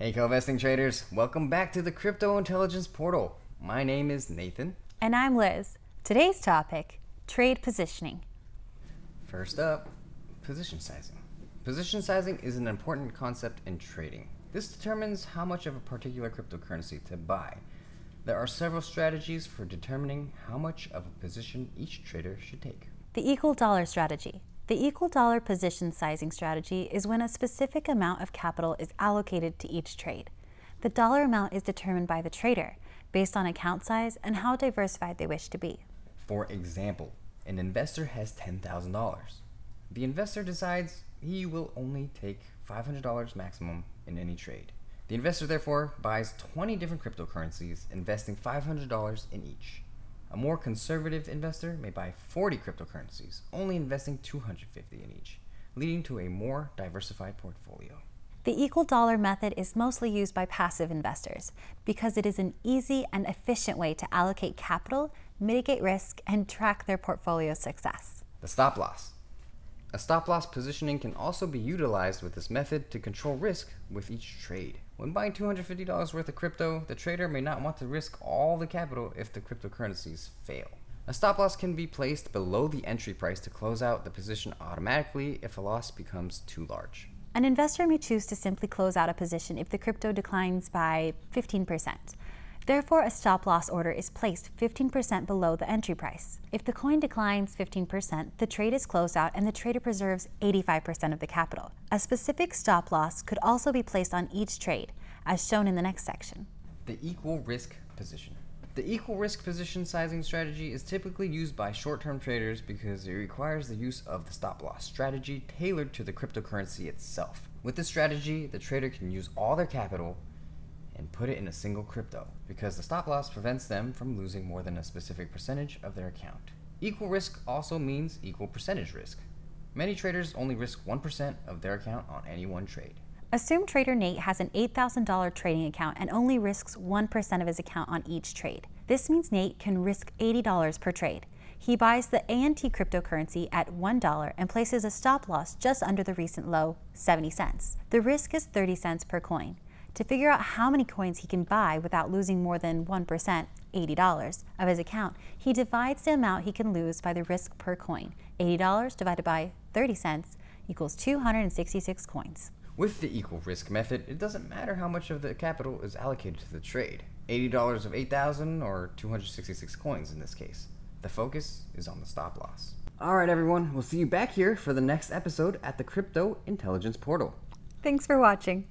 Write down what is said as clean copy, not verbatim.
Hey Covesting traders, welcome back to the Crypto Intelligence Portal. My name is Nathan. And I'm Liz. Today's topic, trade positioning. First up, position sizing. Position sizing is an important concept in trading. This determines how much of a particular cryptocurrency to buy. There are several strategies for determining how much of a position each trader should take. The equal dollar strategy. The equal dollar position sizing strategy is when a specific amount of capital is allocated to each trade. The dollar amount is determined by the trader based on account size and how diversified they wish to be. For example, an investor has $10,000. The investor decides he will only take $500 maximum in any trade. The investor therefore buys 20 different cryptocurrencies, investing $500 in each. A more conservative investor may buy 40 cryptocurrencies, only investing $250 in each, leading to a more diversified portfolio. The equal dollar method is mostly used by passive investors because it is an easy and efficient way to allocate capital, mitigate risk, and track their portfolio success. The stop loss. A stop loss positioning can also be utilized with this method to control risk with each trade. When buying $250 worth of crypto, the trader may not want to risk all the capital if the cryptocurrencies fail. A stop loss can be placed below the entry price to close out the position automatically if a loss becomes too large. An investor may choose to simply close out a position if the crypto declines by 15%. Therefore, a stop loss order is placed 15% below the entry price. If the coin declines 15%, the trade is closed out and the trader preserves 85% of the capital. A specific stop loss could also be placed on each trade, as shown in the next section. The equal risk position. The equal risk position sizing strategy is typically used by short-term traders because it requires the use of the stop loss strategy tailored to the cryptocurrency itself. With this strategy, the trader can use all their capital and put it in a single crypto because the stop loss prevents them from losing more than a specific percentage of their account. Equal risk also means equal percentage risk. Many traders only risk 1% of their account on any one trade. Assume trader Nate has an $8,000 trading account and only risks 1% of his account on each trade. This means Nate can risk $80 per trade. He buys the ANT cryptocurrency at $1 and places a stop loss just under the recent low, 70 cents. The risk is 30 cents per coin. To figure out how many coins he can buy without losing more than 1%, $80, of his account, he divides the amount he can lose by the risk per coin. $80 divided by 30 cents equals 266 coins. With the equal risk method, it doesn't matter how much of the capital is allocated to the trade. $80 of 8,000 or 266 coins in this case. The focus is on the stop loss. Alright everyone, we'll see you back here for the next episode at the Crypto Intelligence Portal. Thanks for watching.